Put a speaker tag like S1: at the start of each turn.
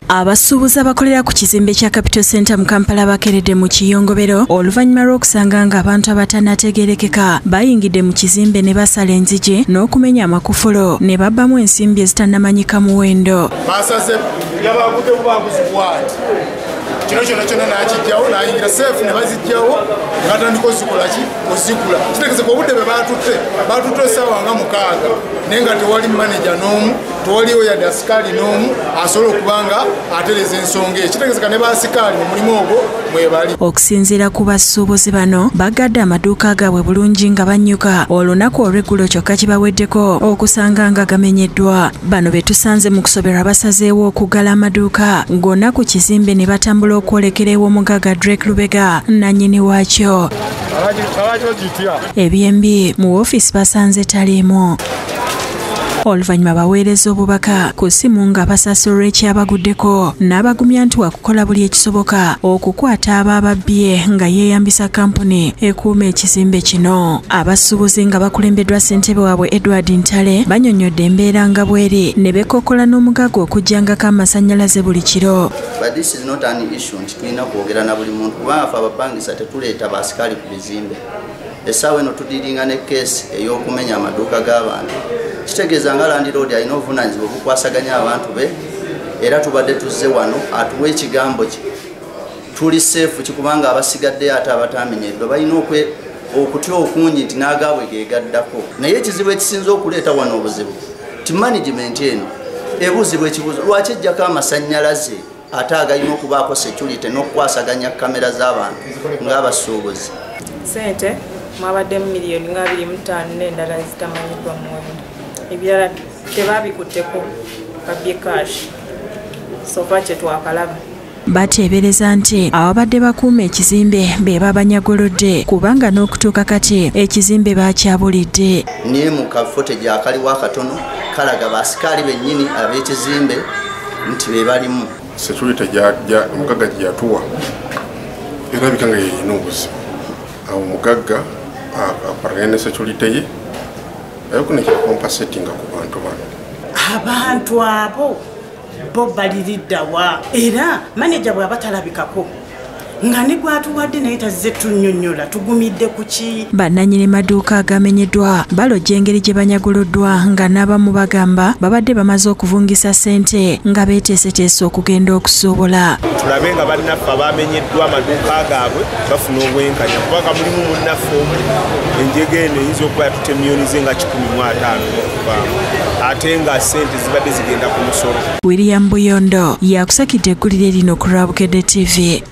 S1: Abasuubuzi abakolera ku kizimbe kya Capital Center mu Kampala bakeredde mu kiyongobero oluvannyuma lw'okusanga nga abantu abatannategeerekeka bayingidde mu kizimbe ne basala enzigi n'okumenya amakufulo ne babbamu ensimbi ezitannamanyika muwendo.
S2: Basaze yabagude bubanguzi bwati kino kyonna nakijjawo nayingira seefu ne bazijjawo batandika ozikolaki ozigula kitegeze ku obudde bwe batutte essaawa nga 6 naye nga tewali maneja n'omu tewaliwo yadde asikaali n'omu asobola okubanga atereza ensonga eyo kitegezeka ne basikaali mu mulimu ogwo mwebali.
S1: Okusinziira ku basuubuzi bano bagadde amaduuka gaabwe bulungi nga bannyuka olunaku olw'eggulo kyokka kibaweddeko okusanga nga gamenyeddwa. Bano be tusanze mu kusoberwa basazeewo okuggala amaduuka gonna ku kizimbe ne batambula okwolekera ew'omugagga Drake Lubega nannyini waakyo. Ebyembi mu woofiisi basanze taliimu. Oluvannyuma baweereza obubaka ku ssimu nga basasulwa ekyabaguddeko n'abagumya nti wakukola buli ekisoboka okukwata abo ababbye nga yeeyambisa kampuni ekuuma ekizimbe kino. Abasuubuzi nga bakulembeddwa ssentebe waabwe Edward Ntale bannyonnyodde embeera nga bweri ne beekokkola n'omugagga okujjangako amasannyalaze buli kiro.
S3: This is not an issue nti tulina kwogera na buli muntu kubanga ffe abapangisa tetuleeta baasikaali ku bizimbe. Essaawa eno tudiringa ne keesi ey'okumenya amaduuka g'abantu. Kitegeeza nga landiroodi alina obuvunaanyizibwa obukwasaganya abantu be era tubadde tuzze wano atuwa ekigambo kye tuli seefu kikubanga abasigaddeyo ate abatamenyeddwa balina okutya okungi nti n'agaabwe geegaddako. Naye ekizibu ekisinza okuleeta wano obuzibu ti management eno ebuuzibwa ekibuuzo lwaki ejjako amasannyalaze ate agalina okubaako security n'okukwasaganya kamera z'abantu ng'abasuubuzi.
S4: Ssente mwabaddemu miliyoni nga 25 n'endala zitamanyiddwa muwendo. Ebirala tebabikutteko babbye kashi sofa kye twakalaba.
S1: Bateebereza nti ababadde bakuuma ekizimbe be babanyagolodde kubanga n'okutuuka kati ekizimbe baakyabulidde.
S3: Naye mu kafoteji akaliwo akatono kalaga baasikaali bennyini ab'ekizimbe nti be balimu.
S2: Security omugagga gye yatuwa erabika nga yeyina obuzibu. Awo omugagga aparaganye ne security ye ayokuna kyakompasetinga ku bantu bano.
S5: Abantu abo bo baliriddawa era maneja bw'aba talabikako nga ne gwatuwadde naye tazze tunnyonnyola tugumidde ku ki.
S1: Bannannyini maduuka agamenyeddwa balojja engeri gye banyagoloddwa nga n'abamu bagamba babadde bamaze okuvungisa ssente nga beeteeseteese okugenda okusuubula.
S6: Tulabe nga bannaffe abamenyeddwa amaduuka gaabwe bafuna obwenkanya kubanga mulimu munnaffe omu enjega eno eyinza okuba yatutte miliyoni ze nga 150 okuvaamu ate nga ssente zibadde zigenda ku musolo.
S1: William Buyondo yakusakidde eggulire lino ku Rwabukedde TV.